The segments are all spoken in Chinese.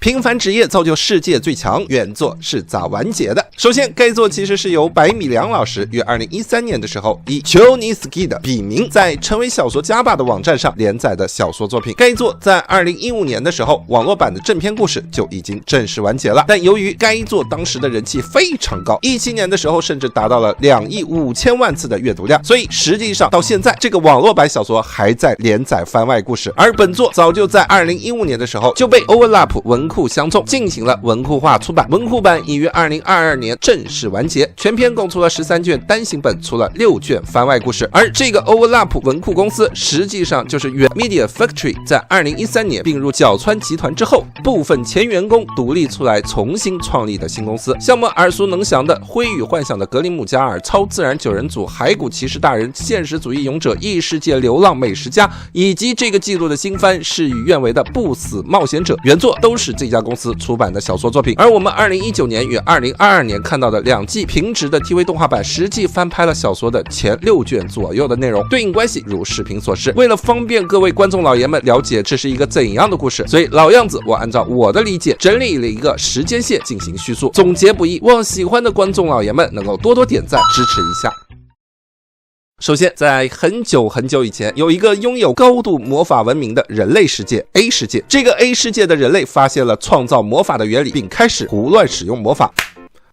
平凡职业造就世界最强，原作是咋完结的？首先，该作其实是由白米良老师于2013年的时候以 Choniski 的笔名在成为小说家吧的网站上连载的小说作品。该作在2015年的时候，网络版的正片故事就已经正式完结了，但由于该作当时的人气非常高，17年的时候甚至达到了2亿5千万次的阅读量，所以实际上到现在这个网络版小说还在连载番外故事。而本作早就在2015年的时候就被 Overlap 文库相中，进行了文库化出版，文库版已于2022年正式完结，全篇共出了13卷单行本，出了6卷番外故事。而这个 Overlap 文库公司实际上就是原 Media Factory 在2013年并入角川集团之后，部分前员工独立出来重新创立的新公司。像我们耳熟能详的灰与幻想的格林姆加尔、超自然9人组、骸骨骑士大人、现实主义勇者、异世界流浪美食家，以及这个季度的新番事与愿违的不死冒险者，原作都是这家公司出版的小说作品。而我们2019年与2022年看到的2季平直的 TV 动画版实际翻拍了小说的前6卷左右的内容，对应关系如视频所示。为了方便各位观众老爷们了解这是一个怎样的故事，所以老样子我按照我的理解整理了一个时间线进行叙述，总结不易，望喜欢的观众老爷们能够多多点赞支持一下。首先，在很久很久以前，有一个拥有高度魔法文明的人类世界 A 世界。这个 A 世界的人类发现了创造魔法的原理，并开始胡乱使用魔法。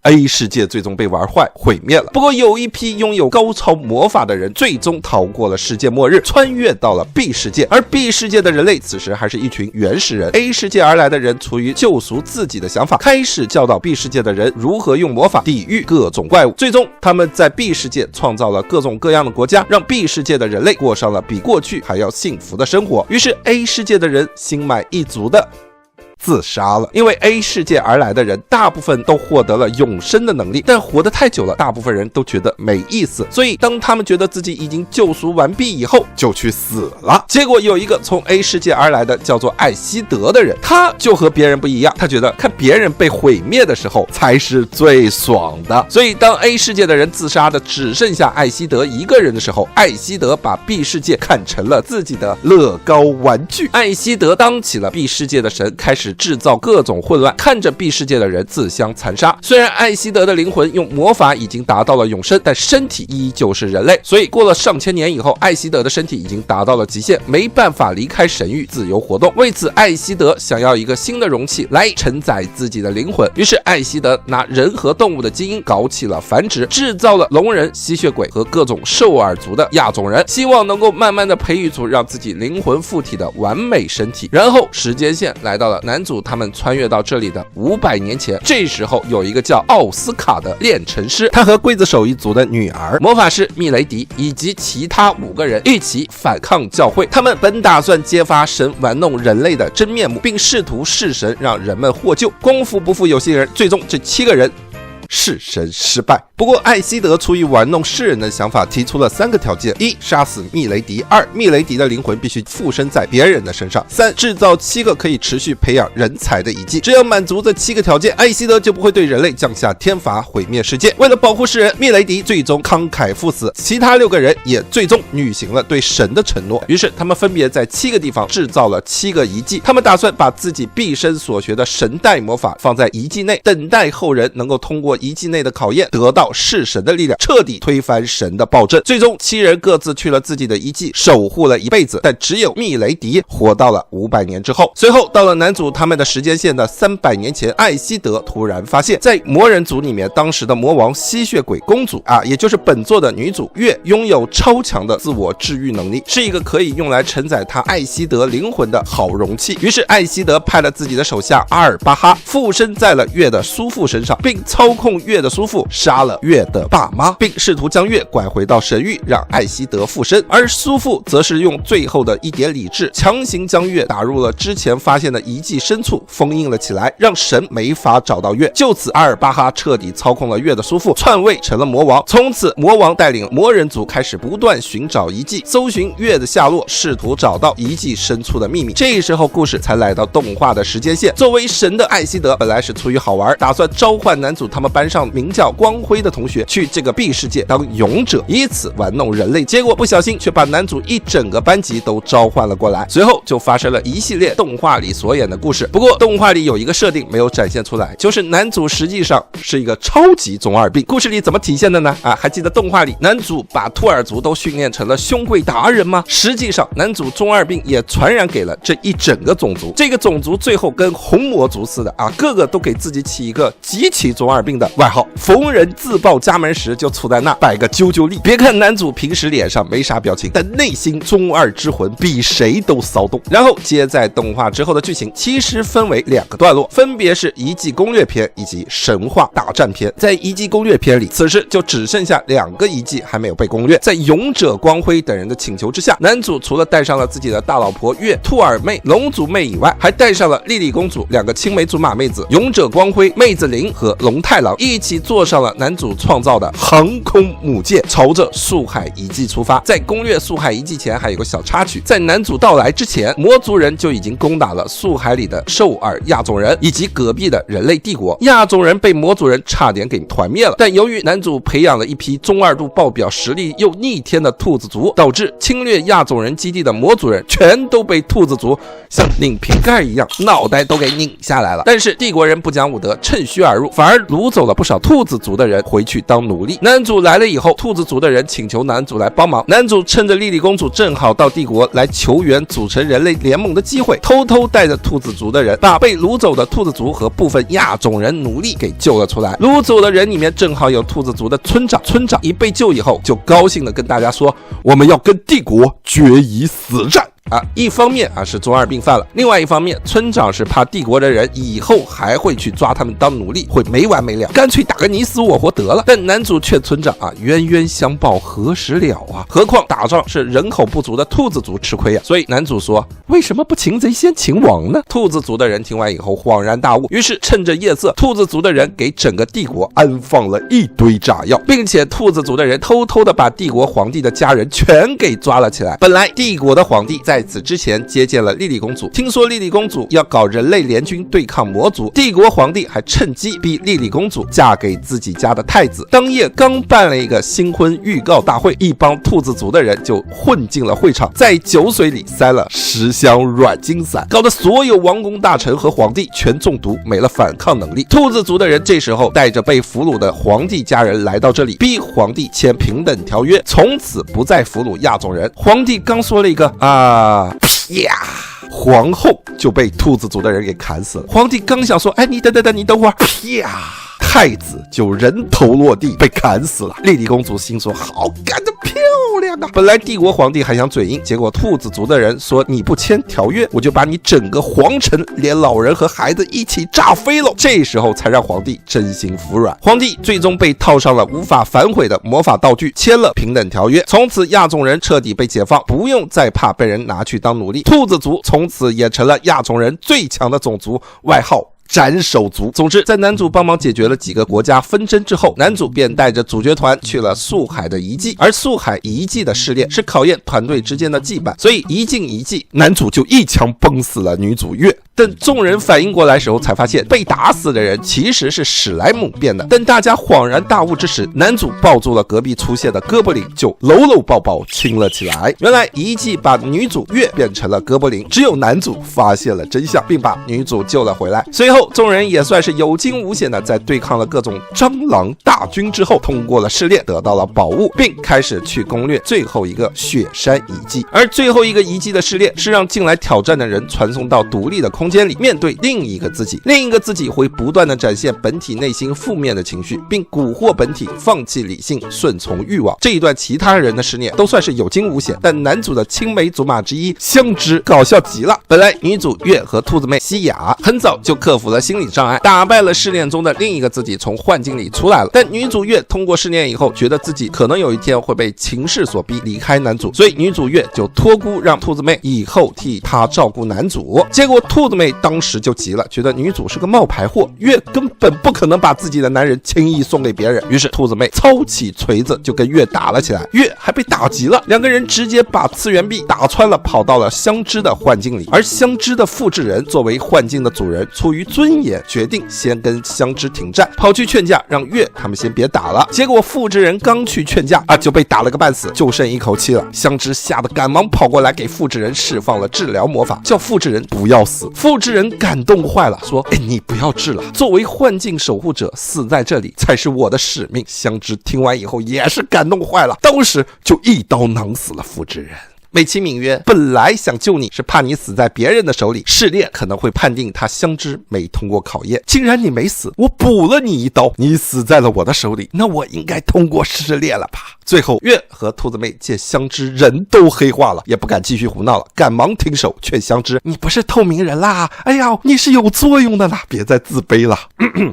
A 世界最终被玩坏毁灭了。不过有一批拥有高超魔法的人最终逃过了世界末日，穿越到了 B 世界。而 B 世界的人类此时还是一群原始人。A 世界而来的人出于救赎自己的想法，开始教导 B 世界的人如何用魔法抵御各种怪物。最终他们在 B 世界创造了各种各样的国家，让 B 世界的人类过上了比过去还要幸福的生活。于是 A 世界的人心满意足的自杀了。因为 A 世界而来的人大部分都获得了永生的能力，但活得太久了，大部分人都觉得没意思，所以当他们觉得自己已经救赎完毕以后，就去死了。结果有一个从 A 世界而来的叫做艾希德的人，他就和别人不一样，他觉得看别人被毁灭的时候才是最爽的。所以当 A 世界的人自杀的只剩下艾希德一个人的时候，艾希德把 B 世界看成了自己的乐高玩具。艾希德当起了 B 世界的神，开始制造各种混乱，看着 B 世界的人自相残杀。虽然艾希德的灵魂用魔法已经达到了永生，但身体依旧是人类，所以过了上千年以后，艾希德的身体已经达到了极限，没办法离开神域自由活动。为此，艾希德想要一个新的容器来承载自己的灵魂，于是艾希德拿人和动物的基因搞起了繁殖，制造了龙人、吸血鬼和各种兽耳族的亚种人，希望能够慢慢的培育出让自己灵魂附体的完美身体。然后时间线来到了男主他们穿越到这里的500年前，这时候有一个叫奥斯卡的炼成师，他和刽子手一族的女儿魔法师密雷迪以及其他5个人一起反抗教会。他们本打算揭发神玩弄人类的真面目，并试图弑神让人们获救。功夫不负有心人，最终这7个人弑神失败。不过艾希德出于玩弄世人的想法，提出了3个条件： 1. 杀死密雷迪； 2. 密雷迪的灵魂必须附身在别人的身上； 3. 制造7个可以持续培养人才的遗迹。只要满足这7个条件，艾希德就不会对人类降下天罚毁灭世界。为了保护世人，密雷迪最终慷慨赴死，其他6个人也最终履行了对神的承诺。于是他们分别在7个地方制造了7个遗迹，他们打算把自己毕生所学的神代魔法放在遗迹内，等待后人能够通过遗迹内的考验，得到弑神的力量，彻底推翻神的暴政。最终7人各自去了自己的遗迹，守护了一辈子，但只有密雷迪活到了500年之后。随后到了男主他们的时间线的300年前，艾希德突然发现在魔人族里面，当时的魔王吸血鬼公主也就是本作的女主月，拥有超强的自我治愈能力，是一个可以用来承载他艾希德灵魂的好容器。于是艾希德派了自己的手下阿尔巴哈附身在了月的叔父身上，并操控月的叔父杀了月的爸妈，并试图将月拐回到神域，让艾希德附身。而叔父则是用最后的一点理智，强行将月打入了之前发现的遗迹深处，封印了起来，让神没法找到月。就此阿尔巴哈彻底操控了月的叔父，篡位成了魔王。从此魔王带领魔人族开始不断寻找遗迹，搜寻月的下落，试图找到遗迹深处的秘密。这时候故事才来到动画的时间线。作为神的艾希德本来是出于好玩，打算召唤男主他们班班上名叫光辉的同学去这个 B 世界当勇者，以此玩弄人类，结果不小心却把男主一整个班级都召唤了过来。随后就发生了一系列动画里所演的故事。不过动画里有一个设定没有展现出来，就是男主实际上是一个超级中二病。故事里怎么体现的呢？还记得动画里男主把兔耳族都训练成了胸柜达人吗？实际上男主中二病也传染给了这一整个种族，这个种族最后跟红魔族似的个个都给自己起一个极其中二病的外号，逢人自报家门时就杵在那摆个啾啾力。别看男主平时脸上没啥表情，但内心中二之魂比谁都骚动。然后接在动画之后的剧情其实分为2个段落，分别是遗迹攻略篇以及神话大战篇。在遗迹攻略篇里，此时就只剩下2个遗迹还没有被攻略。在勇者光辉等人的请求之下，男主除了带上了自己的大老婆月、兔耳妹、龙族妹以外，还带上了莉莉公主、2个青梅竹马妹子勇者光辉、妹子灵和龙太郎，一起坐上了男主创造的航空母舰，朝着宿海遗迹出发。在攻略宿海遗迹前还有个小插曲，在男主到来之前，魔族人就已经攻打了宿海里的兽耳亚种人以及隔壁的人类帝国。亚种人被魔族人差点给团灭了，但由于男主培养了一批中二度爆表、实力又逆天的兔子族，导致侵略亚种人基地的魔族人全都被兔子族像拧瓶盖一样脑袋都给拧下来了。但是帝国人不讲武德，趁虚而入，反而掳走了不少兔子族的人回去当奴隶。男主来了以后，兔子族的人请求男主来帮忙，男主趁着莉莉公主正好到帝国来求援组成人类联盟的机会，偷偷带着兔子族的人把被掳走的兔子族和部分亚种人奴隶给救了出来。掳走的人里面正好有兔子族的村长一被救以后就高兴的跟大家说，我们要跟帝国决一死战。一方面是中二病犯了，另外一方面村长是怕帝国的人以后还会去抓他们当奴隶，会没完没了，干脆打个你死我活得了。但男主劝村长冤冤相报何时了何况打仗是人口不足的兔子族吃亏所以男主说，为什么不擒贼先擒王呢？兔子族的人听完以后恍然大悟，于是趁着夜色，兔子族的人给整个帝国安放了一堆炸药，并且兔子族的人偷偷的把帝国皇帝的家人全给抓了起来。本来帝国的皇帝在此之前接见了莉莉公主，听说莉莉公主要搞人类联军对抗魔族，帝国皇帝还趁机逼莉莉公主嫁给自己家的太子。当夜刚办了一个新婚预告大会，一帮兔子族的人就混进了会场，在酒水里塞了10箱软金散，搞得所有王公大臣和皇帝全中毒，没了反抗能力。兔子族的人这时候带着被俘虏的皇帝家人来到这里，逼皇帝签平等条约，从此不再俘虏亚种人。皇帝刚说了一个皇后就被兔子族的人给砍死了。皇帝刚想说，你等会儿，太子就人头落地被砍死了。莉莉公主心说，好干得漂亮啊！本来帝国皇帝还想嘴硬，结果兔子族的人说，你不签条约，我就把你整个皇城连老人和孩子一起炸飞了。这时候才让皇帝真心服软。皇帝最终被套上了无法反悔的魔法道具，签了平等条约，从此亚种人彻底被解放，不用再怕被人拿去当奴隶。兔子族从此也成了亚种人最强的种族，外号斩首族。总之，在男主帮忙解决了几个国家纷争之后，男主便带着主角团去了宿海的遗迹。而宿海遗迹的试炼是考验团队之间的羁绊，所以一进遗迹，男主就一枪崩死了女主月。等众人反应过来时候，才发现被打死的人其实是史莱姆变的。等大家恍然大悟之时，男主抱住了隔壁出现的哥布林，就搂抱抱亲了起来。原来遗迹把女主月变成了哥布林，只有男主发现了真相，并把女主救了回来。随后众人也算是有惊无险的在对抗了各种蟑螂大军之后，通过了试炼，得到了宝物，并开始去攻略最后一个雪山遗迹。而最后一个遗迹的试炼是让进来挑战的人传送到独立的空间里，面对另一个自己。另一个自己会不断的展现本体内心负面的情绪，并蛊惑本体放弃理性，顺从欲望。这一段其他人的试炼都算是有惊无险，但男主的青梅竹马之一香枝搞笑极了。本来女主月和兔子妹西雅很早就克服了心理障碍，打败了试炼中的另一个自己，从幻境里出来了。但女主月通过试炼以后，觉得自己可能有一天会被情势所逼离开男主，所以女主月就托孤让兔子妹以后替她照顾男主。结果兔子妹当时就急了，觉得女主是个冒牌货，月根本不可能把自己的男人轻易送给别人。于是兔子妹操起锤子就跟月打了起来，月还被打急了，两个人直接把次元壁打穿了，跑到了香枝的幻境里。而香枝的复制人作为幻境的主人，出于尊严，决定先跟香织停战，跑去劝架，让月他们先别打了。结果傅之仁刚去劝架就被打了个半死，就剩一口气了。香织吓得赶忙跑过来给傅之仁释放了治疗魔法，叫傅之仁不要死。傅之仁感动坏了，说你不要治了，作为幻境守护者，死在这里才是我的使命。香织听完以后也是感动坏了，当时就一刀囊死了傅之仁。美其名曰本来想救你，是怕你死在别人的手里，试炼可能会判定他香织没通过考验。既然你没死，我补了你一刀，你死在了我的手里，那我应该通过试炼了吧。最后月和兔子妹见香织人都黑化了，也不敢继续胡闹了，赶忙停手劝香织，你不是透明人啦，哎呀，你是有作用的啦，别再自卑了。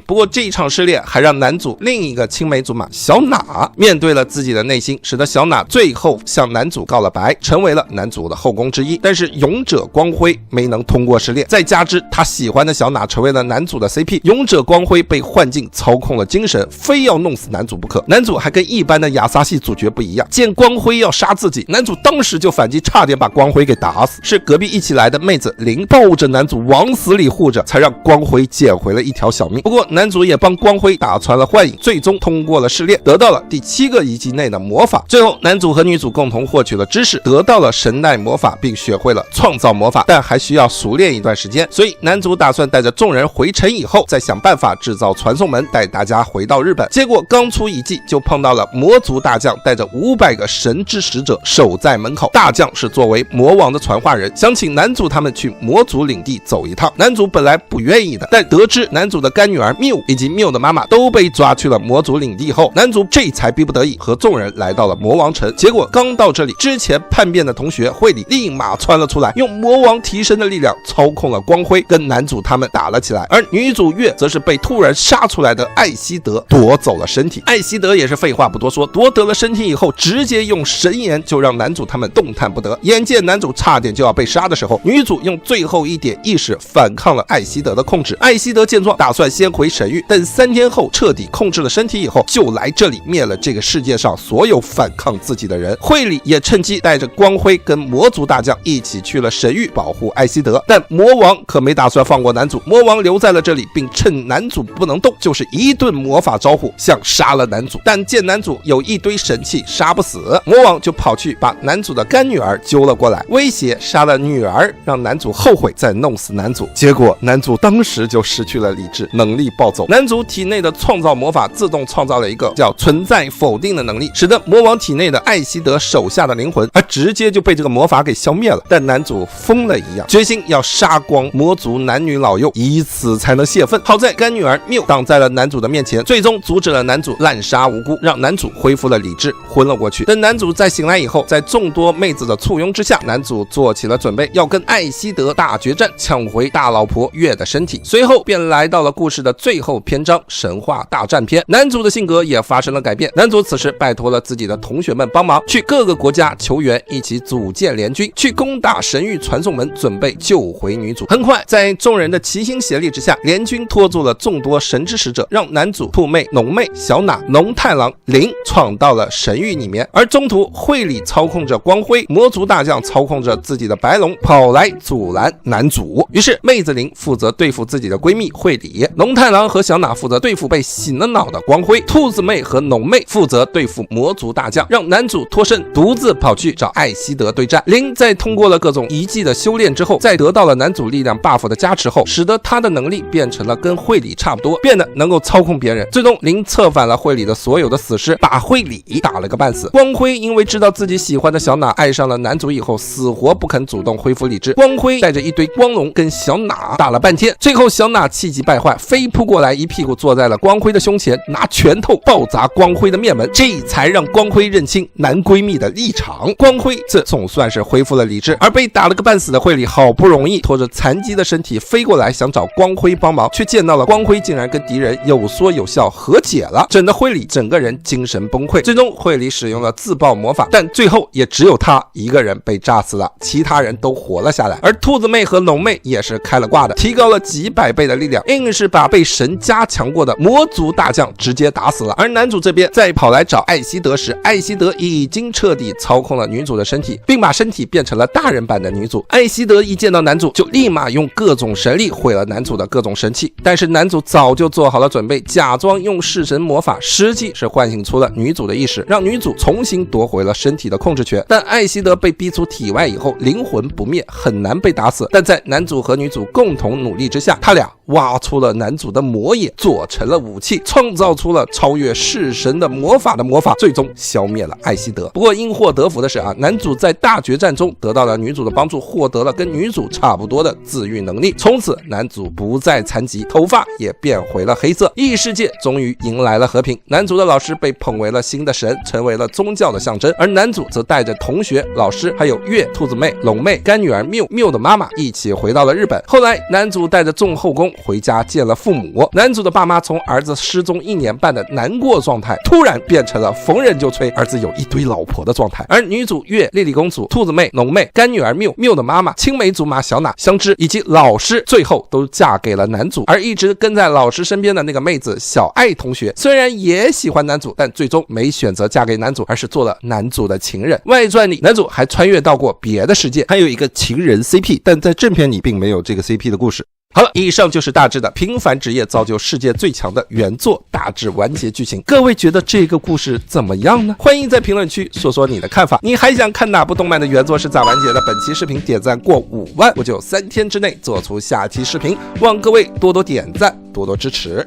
不过这一场试炼还让男主另一个青梅竹马小哪面对了自己的内心，使得小哪最后向男主告了白，成为了男主的后宫之一。但是勇者光辉没能通过试炼，再加之他喜欢的小哪成为了男主的 CP， 勇者光辉被幻境操控了精神，非要弄死男主不可。男主还跟一般的亚萨系主角不一样，见光辉要杀自己，男主当时就反击，差点把光辉给打死。是隔壁一起来的妹子林抱着男主往死里护着，才让光辉捡回了一条小命。不过男主也帮光辉打穿了幻影，最终通过了试炼，得到了第7个遗迹内的魔法。最后男主和女主共同获取了知识，得到了神奈魔法，并学会了创造魔法，但还需要熟练一段时间。所以男主打算带着众人回城以后，再想办法制造传送门，带大家回到日本。结果刚出遗迹就碰到了魔族大将带着500个神之使者守在门口。大将是作为魔王的传话人，想请男主他们去魔族领地走一趟。男主本来不愿意的，但得知男主的干女儿缪以及缪的妈妈都被抓去了魔族领地后，男主这才逼不得已和众人来到了魔王城。结果刚到这里，之前叛变的同学惠理立马窜了出来，用魔王提升的力量操控了光辉，跟男主他们打了起来。而女主月则是被突然杀出来的艾希德夺走了身体。艾希德也是废话不多说，夺得了身体以后，直接用神言就让男主他们动弹不得。眼见男主差点就要被杀的时候，女主用最后一点意识反抗了艾希德的控制。艾希德见状，打算先回神域，等3天后彻底控制了身体以后，就来这里灭了这个世界上所有反抗自己的人。惠理也趁机带着光辉跟魔族大将一起去了神域保护艾希德，但魔王可没打算放过男主，魔王留在了这里，并趁男主不能动，就是一顿魔法招呼，想杀了男主。但见男主有一堆神器杀不死，魔王就跑去把男主的干女儿揪了过来，威胁杀了女儿，让男主后悔再弄死男主。结果男主当时就失去了理智，能力暴走。男主体内的创造魔法自动创造了一个叫存在否定的能力，使得魔王体内的艾希德手下的灵魂直接就被这个魔法给消灭了。但男主疯了一样，决心要杀光魔族男女老幼，以此才能泄愤。好在干女儿缪挡在了男主的面前，最终阻止了男主滥杀无辜，让男主恢复了理智，昏了过去。等男主再醒来以后，在众多妹子的簇拥之下，男主做起了准备，要跟艾希德大决战，抢回大老婆月的身体。随后便来到了故事的最后篇章——神话大战篇。男主的性格也发生了改变，男主此时拜托了自己的同学们帮忙，去各个国家求援，一起组建联军，去攻打神域传送门，准备救回女主。很快，在众人的齐心协力之下，联军拖住了众多神之使者，让男主、兔妹、浓妹、小哪、龙太郎、灵闯到了神域里面。而中途，惠理操控着光辉，魔族大将操控着自己的白龙，跑来阻拦男主。于是，妹子灵负责对付自己的闺蜜惠理，龙太郎和小哪负责对付被洗了脑的光辉，兔子妹和浓妹负责对付魔族大将，让男主脱身，独自跑去找艾希德对战。灵在通过了各种遗迹的修炼之后，在得到了男主力量 buff 的加持后，使得他的能力变成了跟惠理差不多，变得能够操控别人。最终，灵策反了惠理的所有的死尸，把惠理打了个半死。光辉因为知道自己喜欢的小哪爱上了男主以后，死活不肯主动恢复理智。光辉带着一堆光龙跟小哪打了半天，最后小哪气急败坏，飞扑过来，一屁股坐在了光辉的胸前，拿拳头暴砸光辉的面门，这才让光辉认清男闺蜜的立场。光辉这总算是恢复了理智，而被打了个半死的惠理好不容易拖着残疾的身体飞过来，想找光辉帮忙，却见到了光辉竟然跟敌人有说有笑和解了，整的惠理整个人精神崩溃。最终惠理使用了自爆魔法，但最后也只有他一个人被炸死了，其他人都活了下来。而兔子妹和龙妹也是开了挂的，提高了几百倍的力量，硬是把被神加强过的魔族大将直接打死了。而男主这边在跑来找艾希德时，艾希德已经彻底操控了女主的身身体，并把身体变成了大人版的女主。艾希德一见到男主就立马用各种神力毁了男主的各种神器，但是男主早就做好了准备，假装用弑神魔法，实际是唤醒出了女主的意识，让女主重新夺回了身体的控制权。但艾希德被逼出体外以后，灵魂不灭，很难被打死。但在男主和女主共同努力之下，他俩挖出了男主的魔眼，做成了武器，创造出了超越弑神的魔法，最终消灭了艾希德。不过因祸得福的是男主在大决战中得到了女主的帮助，获得了跟女主差不多的自愈能力，从此男主不再残疾，头发也变回了黑色，异世界终于迎来了和平。男主的老师被捧为了新的神，成为了宗教的象征，而男主则带着同学、老师还有月、兔子妹、龙妹、干女儿缪的妈妈一起回到了日本。后来男主带着众后宫回家见了父母，男主的爸妈从儿子失踪1年半的难过状态，突然变成了逢人就催儿子有一堆老婆的状态。而女主月、莉莉公主、兔子妹、龙妹、干女儿缪的妈妈、青梅竹马小娜、香枝以及老师最后都嫁给了男主。而一直跟在老师身边的那个妹子小爱同学，虽然也喜欢男主，但最终没选择嫁给男主，而是做了男主的情人。外传里男主还穿越到过别的世界，还有一个情人 CP， 但在正片里并没有这个 CP 的故事。好了，以上就是大致的平凡职业造就世界最强的原作大致完结剧情。各位觉得这个故事怎么样呢？欢迎在评论区说说你的看法。你还想看哪部动漫的原作是咋完结的？本期视频点赞过5万，我就3天之内做出下期视频，望各位多多点赞，多多支持。